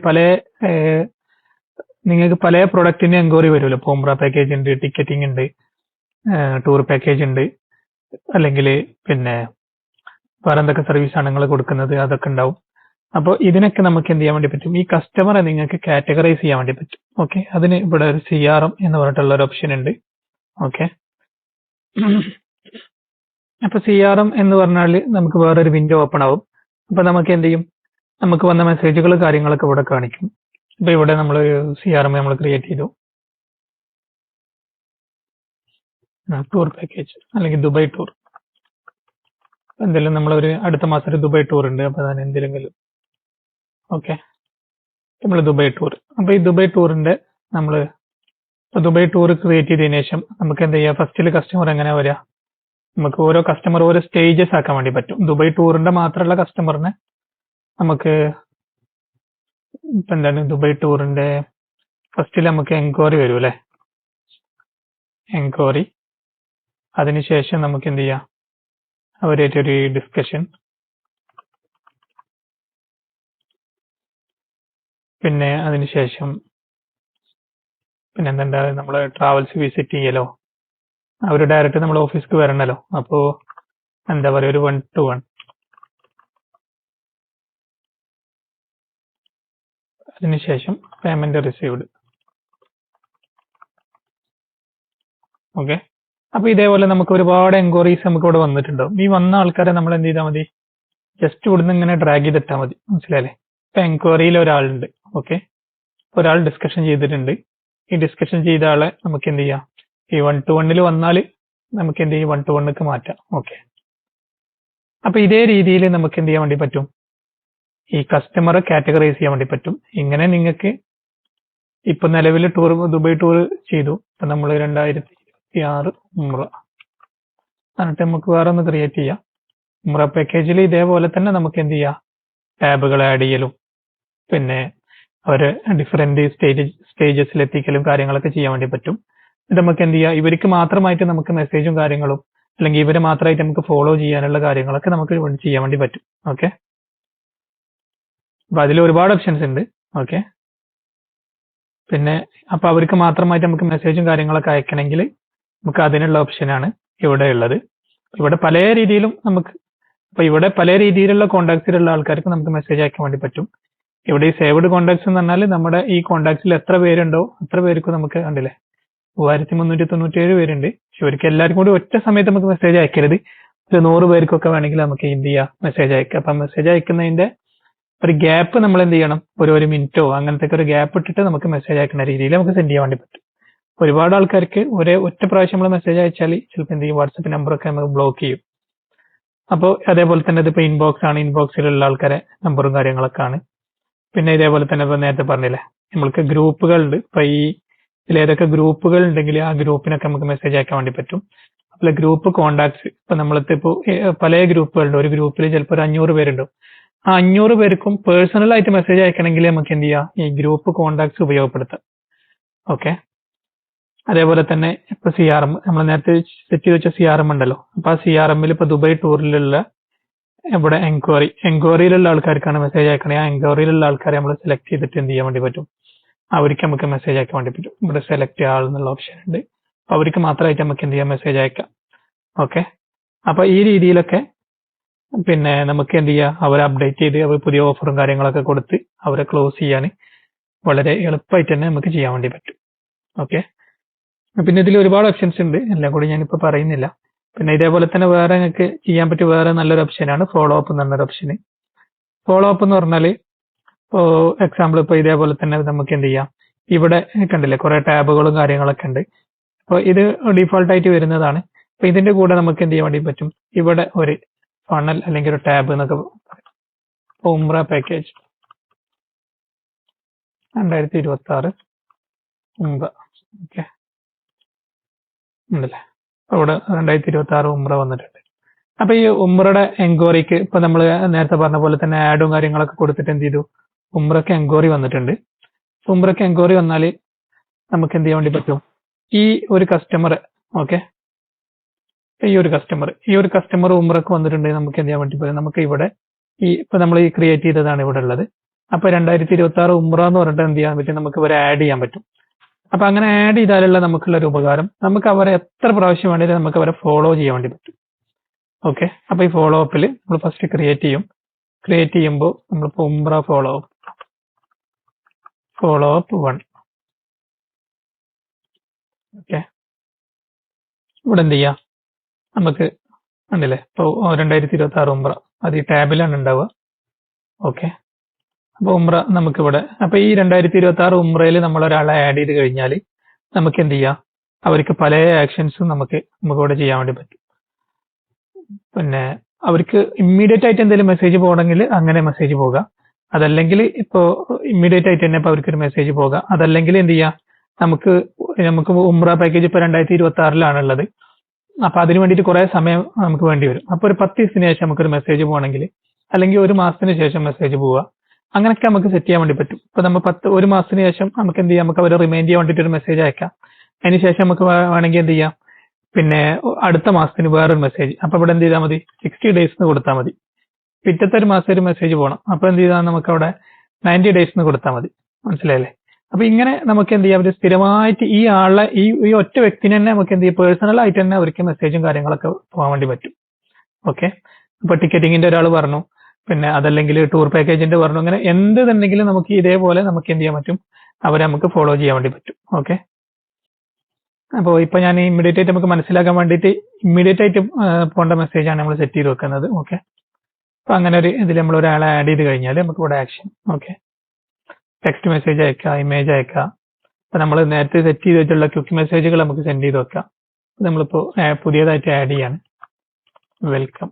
നിങ്ങൾക്ക് പല പ്രൊഡക്റ്റിന് എൻക്വയറി വരുമല്ലോ. ഇപ്പോൾ ഉംറ പാക്കേജ് ഉണ്ട്, ടിക്കറ്റിംഗ് ഉണ്ട്, ടൂർ പാക്കേജ് ഉണ്ട്, അല്ലെങ്കിൽ പിന്നെ വേറെ എന്തൊക്കെ സർവീസാണ് നിങ്ങൾ കൊടുക്കുന്നത് അതൊക്കെ ഉണ്ടാവും. അപ്പോൾ ഇതിനൊക്കെ നമുക്ക് എന്ത് ചെയ്യാൻ വേണ്ടി പറ്റും, ഈ കസ്റ്റമറെ നിങ്ങൾക്ക് കാറ്റഗറൈസ് ചെയ്യാൻ വേണ്ടി പറ്റും. ഓക്കെ, അതിന് ഇവിടെ ഒരു CRM എന്ന് പറഞ്ഞിട്ടുള്ള ഒരു ഓപ്ഷൻ ഉണ്ട്. ഓക്കെ, അപ്പൊ CRM എന്ന് പറഞ്ഞാൽ നമുക്ക് വേറൊരു വിൻഡോ ഓപ്പൺ ആവും. അപ്പൊ നമുക്ക് എന്ത് ചെയ്യും, നമുക്ക് വന്ന മെസ്സേജുകൾ കാര്യങ്ങളൊക്കെ ഇവിടെ കാണിക്കും. ഇപ്പൊ ഇവിടെ നമ്മൾ CRM നമ്മൾ ക്രിയേറ്റ് ചെയ്തു, ടൂർ പാക്കേജ് അല്ലെങ്കിൽ ദുബായ് ടൂർ. എന്തെങ്കിലും നമ്മളൊരു അടുത്ത മാസം ഒരു ദുബായ് ടൂർ ഉണ്ട്, അപ്പൊ ഞാൻ എന്തെങ്കിലും ഓക്കെ നമ്മൾ ദുബായ് ടൂർ. അപ്പൊ ഈ ദുബായ് ടൂറിന്റെ നമ്മൾ ദുബായ് ടൂർ ക്രിയേറ്റ് ചെയ്തതിനു ശേഷം നമുക്ക് എന്ത് ചെയ്യാം, ഫസ്റ്റിൽ കസ്റ്റമർ എങ്ങനെ വരിക, നമുക്ക് ഓരോ കസ്റ്റമർ ഓരോ സ്റ്റേജസ് ആക്കാൻ വേണ്ടി പറ്റും. ദുബായ് ടൂറിന്റെ മാത്രമുള്ള കസ്റ്റമറിനെ നമുക്ക് ഇപ്പൊ എന്താണ് ദുബായ് ടൂറിന്റെ ഫസ്റ്റിൽ നമുക്ക് എൻക്വയറി വരും അല്ലെ, എൻക്വയറി. അതിനുശേഷം നമുക്ക് എന്ത് ചെയ്യാം, അവരായിട്ടൊരു ഡിസ്കഷൻ, പിന്നെ അതിനുശേഷം പിന്നെ എന്തുണ്ടാ നമ്മള് ട്രാവൽസ് വിസിറ്റ് ചെയ്യലോ, അവർ ഡയറക്റ്റ് നമ്മൾ ഓഫീസിലേക്ക് വരണല്ലോ. അപ്പോ എന്താ പറയുക, ഒരു 1-to-1. അതിനുശേഷം പേയ്മെന്റ് റിസീവ്ഡ്. ഓക്കെ, അപ്പൊ ഇതേപോലെ നമുക്ക് ഒരുപാട് എൻക്വയറീസ് നമുക്ക് ഇവിടെ വന്നിട്ടുണ്ടാവും. ഈ വന്ന ആൾക്കാരെ നമ്മൾ എന്ത് ചെയ്താൽ മതി, ജസ്റ്റ് ഇവിടുന്ന് ഇങ്ങനെ ഡ്രാഗ് ചെയ്തിട്ടാൽ മതി. മനസ്സിലായില്ലേ? ഇപ്പൊ എൻക്വയറിയിൽ ഒരാളുണ്ട്. ഓക്കെ, ഒരാൾ ഡിസ്കഷൻ ചെയ്തിട്ടുണ്ട്. ഈ ഡിസ്കഷൻ ചെയ്ത ആളെ നമുക്ക് എന്ത് ചെയ്യാം, ഈ 1-to-1 വന്നാൽ നമുക്ക് എന്ത് ചെയ്യും 1-to-1 മാറ്റാം. ഓക്കെ, അപ്പൊ ഇതേ രീതിയിൽ നമുക്ക് എന്ത് ചെയ്യാൻ വേണ്ടി പറ്റും, ഈ കസ്റ്റമറെ കാറ്റഗറൈസ് ചെയ്യാൻ വേണ്ടി പറ്റും. ഇങ്ങനെ നിങ്ങൾക്ക് ഇപ്പൊ നിലവിൽ ദുബായ് ടൂർ ചെയ്തു, ഇപ്പൊ നമ്മൾ 2026 ഉംറ എന്നിട്ട് നമുക്ക് വേറെ ഒന്ന് ക്രിയേറ്റ് ചെയ്യാം. ഉംറ പാക്കേജിൽ ഇതേപോലെ തന്നെ നമുക്ക് എന്ത് ചെയ്യാം, ടാബുകൾ ആഡ് ചെയ്യലും പിന്നെ അവര് ഡിഫറെന്റ് സ്റ്റേജസിൽ എത്തിക്കലും കാര്യങ്ങളൊക്കെ ചെയ്യാൻ വേണ്ടി പറ്റും. ഇത് നമുക്ക് എന്ത് ചെയ്യാം, ഇവർക്ക് മാത്രമായിട്ട് നമുക്ക് മെസ്സേജും കാര്യങ്ങളും അല്ലെങ്കിൽ ഇവരെ മാത്രമായിട്ട് നമുക്ക് ഫോളോ ചെയ്യാനുള്ള കാര്യങ്ങളൊക്കെ നമുക്ക് ചെയ്യാൻ വേണ്ടി പറ്റും. ഓക്കെ, അപ്പൊ അതിൽ ഒരുപാട് ഓപ്ഷൻസ് ഉണ്ട്. ഓക്കെ, പിന്നെ അപ്പൊ അവർക്ക് മാത്രമായിട്ട് നമുക്ക് മെസ്സേജും കാര്യങ്ങളൊക്കെ അയക്കണമെങ്കിൽ നമുക്ക് അതിനുള്ള ഓപ്ഷനാണ് ഇവിടെ ഉള്ളത്. ഇവിടെ പല രീതിയിലും നമുക്ക് ഇവിടെ പല രീതിയിലുള്ള കോണ്ടാക്ട്സിലുള്ള ആൾക്കാർക്ക് നമുക്ക് മെസ്സേജ് അയക്കാൻ വേണ്ടി പറ്റും. ഇവിടെ ഈ സേവ്ഡ് കോണ്ടാക്ട്സ് എന്ന് പറഞ്ഞാൽ നമ്മുടെ ഈ കോണ്ടാക്ട്സിൽ എത്ര പേരുണ്ടോ അത്ര പേർക്ക് നമുക്ക് കണ്ടില്ലേ 3397 പേരുണ്ട്. പക്ഷെ ഇവർക്ക് എല്ലാവർക്കും കൂടി ഒറ്റ സമയത്ത് നമുക്ക് മെസ്സേജ് അയക്കരുത്. ഒരു 100 പേർക്കൊക്കെ വേണമെങ്കിൽ നമുക്ക് എന്ത് ചെയ്യാം, മെസ്സേജ് അയക്കാം. അപ്പൊ മെസ്സേജ് അയക്കുന്നതിന്റെ ഒരു ഗ്യാപ്പ് നമ്മൾ എന്ത് ചെയ്യണം, ഒരു മിനിറ്റോ അങ്ങനത്തെ ഒരു ഗ്യാപ്പ് ഇട്ടിട്ട് നമുക്ക് മെസ്സേജ് അയക്കുന്ന രീതിയിൽ നമുക്ക് സെൻഡ് ചെയ്യാൻ വേണ്ടി പറ്റും. ഒരുപാട് ആൾക്കാർക്ക് ഒറ്റ പ്രാവശ്യം നമ്മൾ മെസ്സേജ് അയച്ചാൽ ചിലപ്പോൾ എന്ത് ചെയ്യും, വാട്സപ്പ് നമ്പറൊക്കെ നമുക്ക് ബ്ലോക്ക് ചെയ്യും. അപ്പോൾ അതേപോലെ തന്നെ ഇതിപ്പോ ഇൻബോക്സ് ആണ്, ഇൻബോക്സിലുള്ള ആൾക്കാരെ നമ്പറും കാര്യങ്ങളൊക്കെ ആണ്. പിന്നെ ഇതേപോലെ തന്നെ ഇപ്പൊ നേരത്തെ പറഞ്ഞില്ലേ നമ്മൾക്ക് ഗ്രൂപ്പുകളുണ്ട്. ഇപ്പൊ ഈ ഇതിലേതൊക്കെ ഗ്രൂപ്പുകൾ ഉണ്ടെങ്കിൽ ആ ഗ്രൂപ്പിനൊക്കെ നമുക്ക് മെസ്സേജ് അയക്കാൻ വേണ്ടി പറ്റും. അതുപോലെ ഗ്രൂപ്പ് കോണ്ടാക്ട്സ് ഇപ്പൊ നമ്മളിപ്പോ പല ഗ്രൂപ്പുകളുണ്ട്. ഒരു ഗ്രൂപ്പിൽ ചിലപ്പോൾ 500 പേരുണ്ട്. ആ 500 പേർക്കും പേഴ്സണൽ ആയിട്ട് മെസ്സേജ് അയക്കണമെങ്കിൽ നമുക്ക് എന്ത് ചെയ്യാം, ഈ ഗ്രൂപ്പ് കോണ്ടാക്ട്സ് ഉപയോഗപ്പെടുത്താം. ഓക്കെ, അതേപോലെ തന്നെ ഇപ്പൊ CRM നമ്മൾ നേരത്തെ സെറ്റ് ചെയ്ത് വെച്ച CRM ഉണ്ടല്ലോ. അപ്പൊ ആ CRM ഇപ്പൊ ദുബായ് ടൂറിലുള്ള ഇവിടെ എൻക്വയറിയിലുള്ള ആൾക്കാർക്കാണ് മെസ്സേജ് അയക്കണേ. ആ എൻക്വയറിയിലുള്ള ആൾക്കാരെ നമ്മൾ സെലക്ട് ചെയ്തിട്ട് എന്ത് ചെയ്യാൻ വേണ്ടി പറ്റും, അവർക്ക് നമുക്ക് മെസ്സേജ് അയക്കാൻ വേണ്ടി പറ്റും. ഇവിടെ സെലക്ട് ആൾ എന്നുള്ള ഓപ്ഷൻ ഉണ്ട്. അപ്പൊ അവർക്ക് മാത്രമായിട്ട് നമുക്ക് എന്ത് ചെയ്യാം, മെസ്സേജ് അയക്കാം. ഓക്കെ, അപ്പൊ ഈ രീതിയിലൊക്കെ പിന്നെ നമുക്ക് എന്ത് ചെയ്യാം, അവരെ അപ്ഡേറ്റ് ചെയ്ത് അവർ പുതിയ ഓഫറും കാര്യങ്ങളൊക്കെ കൊടുത്ത് അവരെ ക്ലോസ് ചെയ്യാൻ വളരെ എളുപ്പമായിട്ട് തന്നെ നമുക്ക് ചെയ്യാൻ വേണ്ടി പറ്റും. ഓക്കെ, പിന്നെ ഇതിൽ ഒരുപാട് ഓപ്ഷൻസ് ഉണ്ട്, എല്ലാം കൂടി ഞാനിപ്പോ പറയുന്നില്ല. പിന്നെ ഇതേപോലെ തന്നെ വേറെ നിങ്ങൾക്ക് ചെയ്യാൻ പറ്റിയ വേറെ നല്ലൊരു ഓപ്ഷനാണ് ഫോളോ അപ്പ് എന്ന് പറഞ്ഞൊരു ഓപ്ഷന്. ഫോളോ അപ്പ് എന്ന് പറഞ്ഞാൽ ഇപ്പോ എക്സാമ്പിൾ ഇപ്പൊ ഇതേപോലെ തന്നെ നമുക്ക് എന്ത് ചെയ്യാം, ഇവിടെ കണ്ടില്ലേ കുറെ ടാബുകളും കാര്യങ്ങളൊക്കെ ഉണ്ട്. അപ്പൊ ഇത് ഡിഫോൾട്ട് ആയിട്ട് വരുന്നതാണ്. അപ്പൊ ഇതിന്റെ കൂടെ നമുക്ക് എന്ത് ചെയ്യാൻ വേണ്ടി പറ്റും, ഇവിടെ ഒരു ഫണൽ അല്ലെങ്കിൽ ഒരു ടാബ് എന്നൊക്കെ ഉംറ പാക്കേജ് 2026 ഉംറ. ഓക്കെ, ഉണ്ടല്ലേ, അവിടെ 2026 ഉംറ വന്നിട്ടുണ്ട്. അപ്പൊ ഈ ഉംറയുടെ എൻക്വയറിക്ക് ഇപ്പൊ നമ്മൾ നേരത്തെ പറഞ്ഞ പോലെ തന്നെ ആഡും കാര്യങ്ങളൊക്കെ കൊടുത്തിട്ട് എന്ത് ചെയ്തു, ഉംറക്ക് എൻക്വയറി വന്നിട്ടുണ്ട്. ഉംറക്ക് എൻക്വയറി വന്നാൽ നമുക്ക് എന്ത് ചെയ്യാൻ വേണ്ടി പറ്റും, ഈ ഒരു കസ്റ്റമർ ഓക്കെ ഈ ഒരു കസ്റ്റമർ ഉംറക്ക് വന്നിട്ടുണ്ടെങ്കിൽ നമുക്ക് എന്ത് ചെയ്യാൻ വേണ്ടി പറ്റും, നമുക്ക് ഇവിടെ ഇപ്പൊ നമ്മൾ ഈ ക്രിയേറ്റ് ചെയ്തതാണ് ഇവിടെ ഉള്ളത്. അപ്പൊ 2026 ഉംറ എന്ന് പറഞ്ഞിട്ട് എന്ത് ചെയ്യാൻ പറ്റും, നമുക്ക് ഇവരെ ആഡ് ചെയ്യാൻ പറ്റും. അപ്പൊ അങ്ങനെ ആഡ് ചെയ്താലുള്ള നമുക്കുള്ള ഒരു ഉപകാരം, നമുക്ക് അവരെ എത്ര പ്രാവശ്യം വേണമെങ്കിലും നമുക്ക് അവരെ ഫോളോ ചെയ്യാൻ വേണ്ടി പറ്റും. ഓക്കെ, അപ്പൊ ഈ ഫോളോ അപ്പിൽ നമ്മൾ ഫസ്റ്റ് ക്രിയേറ്റ് ചെയ്യുമ്പോൾ നമ്മളിപ്പോ ഉംറ ഫോളോ അപ്പ് 1. ഓക്കെ, ഇവിടെ എന്ത് ചെയ്യാം, നമുക്ക് ഉണ്ടല്ലേ ഇപ്പൊ 2026 ഉംറ അത് ഈ ടാബിലാണ് ഉണ്ടാവുക. ഓക്കെ, അപ്പൊ ഉംറ നമുക്കിവിടെ അപ്പൊ ഈ 2026 ഉംറയിൽ നമ്മൾ ഒരാളെ ആഡ് ചെയ്ത് കഴിഞ്ഞാൽ നമുക്ക് എന്ത് ചെയ്യാം, അവർക്ക് പല ആക്ഷൻസും നമുക്ക് ഇവിടെ ചെയ്യാൻ വേണ്ടി പറ്റും. പിന്നെ അവർക്ക് ഇമ്മീഡിയറ്റ് ആയിട്ട് എന്തെങ്കിലും മെസ്സേജ് പോകണമെങ്കിൽ അങ്ങനെ മെസ്സേജ് പോകാം. അതല്ലെങ്കിൽ ഇപ്പോ ഇമ്മീഡിയറ്റ് ആയിട്ട് തന്നെ ഇപ്പൊ അവർക്കൊരു മെസ്സേജ് പോകാം. അതല്ലെങ്കിൽ എന്ത് ചെയ്യാം, നമുക്ക് ഉംറ പാക്കേജ് ഇപ്പൊ 2026 ഉള്ളത്. അപ്പൊ അതിന് വേണ്ടിയിട്ട് കുറെ സമയം നമുക്ക് വേണ്ടി വരും. അപ്പൊ ഒരു 10 ദിവസത്തിന് ശേഷം നമുക്കൊരു മെസ്സേജ് പോകണമെങ്കിൽ അല്ലെങ്കിൽ ഒരു മാസത്തിന് ശേഷം മെസ്സേജ് പോവുക, അങ്ങനെയൊക്കെ നമുക്ക് സെറ്റ് ചെയ്യാൻ വേണ്ടി പറ്റും. ഇപ്പൊ നമ്മൾ ഒരു മാസത്തിന് ശേഷം നമുക്ക് എന്ത് ചെയ്യാം, നമുക്ക് അവരെ റിമൈൻഡ് ചെയ്യാൻ വേണ്ടിയിട്ട് ഒരു മെസ്സേജ് അയക്കാം. അതിനുശേഷം നമുക്ക് വേണമെങ്കിൽ എന്ത് ചെയ്യാം, പിന്നെ അടുത്ത മാസത്തിന് വേറൊരു മെസ്സേജ്. അപ്പൊ ഇവിടെ എന്ത് ചെയ്താൽ മതി, 60 days കൊടുത്താൽ മതി. പിറ്റത്തെ ഒരു മാസം ഒരു മെസ്സേജ് പോകണം. അപ്പൊ എന്ത് ചെയ്താൽ നമുക്ക് അവിടെ 90 days കൊടുത്താൽ മതി. മനസ്സിലായല്ലേ? അപ്പൊ ഇങ്ങനെ നമുക്ക് എന്ത് ചെയ്യാം, ഒരു സ്ഥിരമായിട്ട് ഈ ആളെ ഈ ഒറ്റ വ്യക്തിനെ തന്നെ നമുക്ക് എന്ത് ചെയ്യാം, പേഴ്സണൽ ആയിട്ട് തന്നെ അവർക്ക് മെസ്സേജും കാര്യങ്ങളൊക്കെ പോകാൻ വേണ്ടി പറ്റും. ഓക്കെ, ഇപ്പൊ ടിക്കറ്റിങ്ങിന്റെ ഒരാൾ പറഞ്ഞു, പിന്നെ അതല്ലെങ്കിൽ ടൂർ പാക്കേജിന്റെ പറഞ്ഞു, അങ്ങനെ എന്ത് തന്നെങ്കിലും നമുക്ക് ഇതേപോലെ നമുക്ക് എന്ത് ചെയ്യാൻ പറ്റും, അവരെ നമുക്ക് ഫോളോ ചെയ്യാൻ വേണ്ടി പറ്റും. ഓക്കെ, അപ്പോൾ ഇപ്പൊ ഞാൻ ഇമ്മീഡിയറ്റ് ആയിട്ട് നമുക്ക് മനസ്സിലാക്കാൻ വേണ്ടിയിട്ട് ഇമ്മീഡിയറ്റ് ആയിട്ട് പോകേണ്ട മെസ്സേജ് ആണ് നമ്മൾ സെറ്റ് ചെയ്ത് വെക്കുന്നത്. ഓക്കെ, അപ്പൊ അങ്ങനെ ഒരു ഇതിൽ നമ്മൾ ഒരാളെ ആഡ് ചെയ്ത് കഴിഞ്ഞാൽ നമുക്ക് ഇവിടെ ആക്ഷൻ ഓക്കെ ടെക്സ്റ്റ് മെസ്സേജ് അയക്കുക, ഇമേജ് അയക്കുക, അപ്പൊ നമ്മൾ നേരത്തെ സെറ്റ് ചെയ്ത് വെച്ചിട്ടുള്ള ക്വിക്ക് മെസ്സേജുകൾ നമുക്ക് സെൻഡ് ചെയ്ത് വെക്കാം. നമ്മളിപ്പോ പുതിയതായിട്ട് ആഡ് ചെയ്യാണ്. വെൽക്കം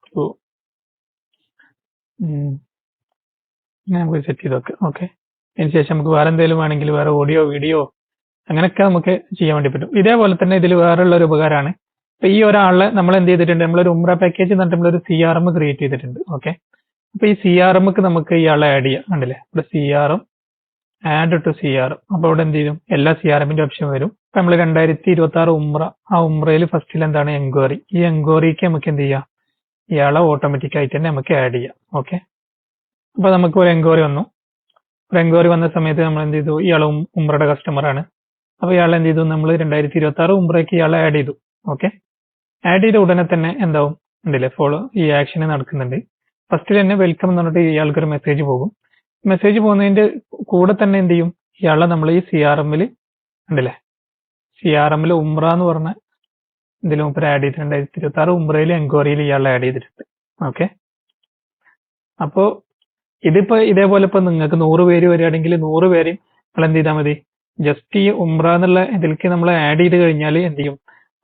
ടു നമുക്ക് സെറ്റ് ചെയ്ത് വെക്കാം. ഓക്കെ, അതിനുശേഷം നമുക്ക് വേറെ എന്തെങ്കിലും വേണമെങ്കിൽ വേറെ ഓഡിയോ വീഡിയോ അങ്ങനെയൊക്കെ നമുക്ക് ചെയ്യാൻ വേണ്ടി പറ്റും. ഇതേപോലെ തന്നെ ഇതിൽ വേറെയുള്ള ഒരു ഉപകാരമാണ്. ഇപ്പൊ ഈ ഒരാളെ നമ്മൾ എന്ത് ചെയ്തിട്ടുണ്ട്, നമ്മളൊരു ഉംറ പാക്കേജ് എന്ന് പറഞ്ഞിട്ട് നമ്മളൊരു CRM ക്രിയേറ്റ് ചെയ്തിട്ടുണ്ട്. ഓക്കെ, അപ്പൊ ഈ CRMക്ക് നമുക്ക് ഇയാളെ ആഡ് ചെയ്യാം. കണ്ടില്ലേ, ഇവിടെ CRM ആഡ് ടു CRM. അപ്പൊ ഇവിടെ എന്ത് ചെയ്യും, എല്ലാ CRMന്റെ ഓപ്ഷൻ വരും. ഇപ്പൊ നമ്മൾ 2026 ഉംറ, ആ ഉംറയിൽ ഫസ്റ്റിൽ എന്താണ് എൻക്വയറി. ഈ എൻക്വയറിക്ക് നമുക്ക് എന്ത് ചെയ്യാം, ഇയാളെ ഓട്ടോമാറ്റിക് ആയിട്ട് തന്നെ നമുക്ക് ആഡ് ചെയ്യാം. ഓക്കെ, അപ്പൊ നമുക്ക് ഒരു എൻക്വയറി വന്നു. ഒരു എൻക്വയറി വന്ന സമയത്ത് നമ്മൾ എന്ത് ചെയ്തു, ഇയാൾ ഉംറയുടെ കസ്റ്റമർ ആണ്. അപ്പൊ ഇയാൾ എന്ത് ചെയ്തു, നമ്മൾ 2026 ഉംറയ്ക്ക് ഇയാളെ ആഡ് ചെയ്തു. ഓക്കെ, ആഡ് ചെയ്ത ഉടനെ തന്നെ എന്താവും, ഉണ്ടല്ലേ, ഫോളോ ഈ ആക്ഷൻ നടക്കുന്നുണ്ട്. ഫസ്റ്റിൽ തന്നെ വെൽക്കം എന്ന് പറഞ്ഞിട്ട് ഇയാൾക്കൊരു മെസ്സേജ് പോകും. മെസ്സേജ് പോകുന്നതിന്റെ കൂടെ തന്നെ എന്ത് ചെയ്യും, ഇയാളെ നമ്മൾ ഈ CRMൽ ഉണ്ടല്ലേ, CRMൽ ഉംറ എന്ന് പറഞ്ഞ ഇതിൽ മുമ്പ് ആഡ് ചെയ്തിട്ടുണ്ട്. 2026 ഉംറയിൽ എൻക്വയറിയിൽ ഇയാളെ ആഡ് ചെയ്തിട്ടുണ്ട്. ഓക്കെ, അപ്പോ ഇതിപ്പോ ഇതേപോലെ ഇപ്പൊ നിങ്ങൾക്ക് 100 പേര് വരികയാണെങ്കിൽ 100 പേരെയും നിങ്ങൾ എന്ത് ചെയ്താൽ മതി, ജസ്റ്റ് ഈ ഉംറ എന്നുള്ള ഇതിലേക്ക് നമ്മൾ ആഡ് ചെയ്ത് കഴിഞ്ഞാൽ എന്ത് ചെയ്യും,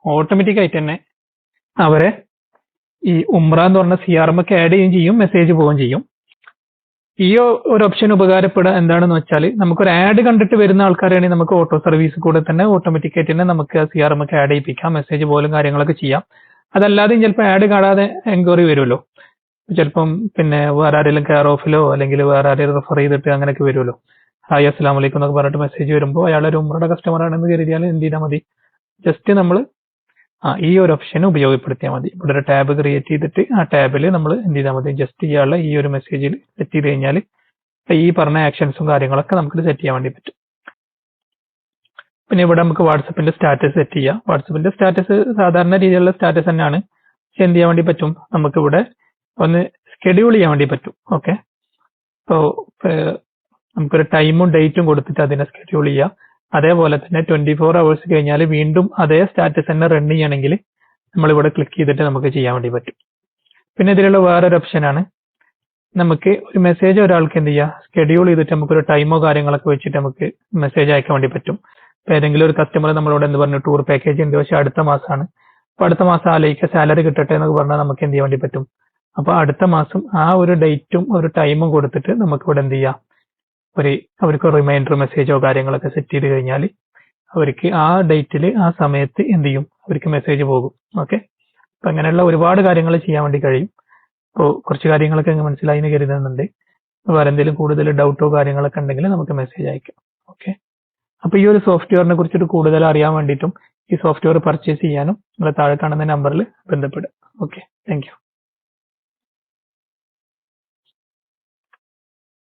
ഓട്ടോമാറ്റിക് ആയിട്ട് തന്നെ അവരെ ഈ ഉംറ എന്ന് പറഞ്ഞ CRMക്ക് ആഡ് ചെയ്യുകയും ചെയ്യും, മെസ്സേജ് പോവുകയും ചെയ്യും. ഈ ഒരു ഓപ്ഷൻ ഉപകാരപ്പെടുക എന്താണെന്ന് വെച്ചാൽ, നമുക്കൊരു ആഡ് കണ്ടിട്ട് വരുന്ന ആൾക്കാരാണെങ്കിൽ നമുക്ക് ഓട്ടോ സർവീസ് കൂടെ തന്നെ ഓട്ടോമാറ്റിക് ആയിട്ട് തന്നെ നമുക്ക് CRMക്ക് ആഡ് ചെയ്യിപ്പിക്കാം, മെസ്സേജ് പോലും കാര്യങ്ങളൊക്കെ ചെയ്യാം. അതല്ലാതെയും ചിലപ്പോൾ ആഡ് കാണാതെ എൻക്വയറി വരുമല്ലോ, ചിലപ്പം പിന്നെ വേറെ ആരെങ്കിലും കെയർ ഓഫിലോ അല്ലെങ്കിൽ വേറെ ആരെയും റെഫർ ചെയ്തിട്ട് അങ്ങനെയൊക്കെ വരുമല്ലോ. ഹായ് അസ്സലാമു അലൈക്കും എന്നൊക്കെ പറഞ്ഞിട്ട് മെസ്സേജ് വരുമ്പോൾ അയാൾ ഒരു ഉംറയുടെ കസ്റ്റമർ ആണെന്ന് കരുതിയാൽ എന്ത് ചെയ്താൽ മതി, ജസ്റ്റ് നമ്മൾ ഈ ഒരു ഓപ്ഷൻ ഉപയോഗപ്പെടുത്തിയാൽ മതി. ഇവിടെ ഒരു ടാബ് ക്രിയേറ്റ് ചെയ്തിട്ട് ആ ടാബിൽ നമ്മൾ എന്ത് ചെയ്താൽ മതി, ജസ്റ്റ് ഇയാളെ ഈ ഒരു മെസ്സേജിൽ സെറ്റ് ചെയ്ത് കഴിഞ്ഞാൽ ഈ പറഞ്ഞ ആക്ഷൻസും കാര്യങ്ങളൊക്കെ നമുക്ക് സെറ്റ് ചെയ്യാൻ വേണ്ടി പറ്റും. പിന്നെ ഇവിടെ നമുക്ക് വാട്സപ്പിന്റെ സ്റ്റാറ്റസ് സെറ്റ് ചെയ്യാം. വാട്സപ്പിന്റെ സ്റ്റാറ്റസ് സാധാരണ രീതിയിലുള്ള സ്റ്റാറ്റസ് തന്നെയാണ്. പക്ഷെ എന്ത് ചെയ്യാൻ വേണ്ടി പറ്റും, നമുക്ക് ഇവിടെ ഒന്ന് ഷെഡ്യൂൾ ചെയ്യാൻ വേണ്ടി പറ്റും. ഓക്കെ, അപ്പോൾ നമുക്കൊരു ടൈമും ഡേറ്റും കൊടുത്തിട്ട് അതിനെ ഷെഡ്യൂൾ ചെയ്യാം. അതേപോലെ തന്നെ 24 hours കഴിഞ്ഞാൽ വീണ്ടും അതേ സ്റ്റാറ്റസ് തന്നെ റൺ ചെയ്യണമെങ്കിൽ നമ്മളിവിടെ ക്ലിക്ക് ചെയ്തിട്ട് നമുക്ക് ചെയ്യാൻ വേണ്ടി പറ്റും. പിന്നെ ഇതിലുള്ള വേറൊരു ഓപ്ഷനാണ്, നമുക്ക് ഒരു മെസ്സേജ് ഒരാൾക്ക് എന്ത് ചെയ്യാം, ഷെഡ്യൂൾ ചെയ്തിട്ട് നമുക്കൊരു ടൈമോ കാര്യങ്ങളൊക്കെ വെച്ചിട്ട് നമുക്ക് മെസ്സേജ് അയക്കാൻ വേണ്ടി പറ്റും. ഇപ്പൊ ഏതെങ്കിലും ഒരു കസ്റ്റമർ നമ്മളോട് എന്ത് പറഞ്ഞു, ടൂർ പാക്കേജ് ഉണ്ട് പക്ഷെ അടുത്ത മാസമാണ്, അപ്പൊ അടുത്ത മാസം ആലേക്ക് സാലറി കിട്ടട്ടെ എന്നൊക്കെ പറഞ്ഞാൽ നമുക്ക് എന്ത് ചെയ്യാൻ വേണ്ടി പറ്റും, അപ്പൊ അടുത്ത മാസം ആ ഒരു ഡേറ്റും ഒരു ടൈമും കൊടുത്തിട്ട് നമുക്ക് ഇവിടെ എന്ത് ചെയ്യാം, അവർക്ക് റിമൈൻഡർ മെസ്സേജോ കാര്യങ്ങളൊക്കെ സെറ്റ് ചെയ്ത് കഴിഞ്ഞാൽ അവർക്ക് ആ ഡേറ്റിൽ ആ സമയത്ത് എന്ത് ചെയ്യും, അവർക്ക് മെസ്സേജ് പോകും. ഓക്കെ, അപ്പൊ അങ്ങനെയുള്ള ഒരുപാട് കാര്യങ്ങൾ ചെയ്യാൻ വേണ്ടി കഴിയും. അപ്പോൾ കുറച്ച് കാര്യങ്ങളൊക്കെ മനസ്സിലായി എന്ന് കരുതുന്നുണ്ട്. വേറെ എന്തെങ്കിലും കൂടുതൽ ഡൗട്ടോ കാര്യങ്ങളൊക്കെ ഉണ്ടെങ്കിൽ നമുക്ക് മെസ്സേജ് അയക്കാം. ഓക്കെ, അപ്പൊ ഈ ഒരു സോഫ്റ്റ്വെയറിനെ കുറിച്ചിട്ട് കൂടുതൽ അറിയാൻ വേണ്ടിയിട്ടും ഈ സോഫ്റ്റ്വെയർ പർച്ചേസ് ചെയ്യാനും നിങ്ങൾ താഴെ കാണുന്ന നമ്പറിൽ ബന്ധപ്പെടുക. Okay, thank you.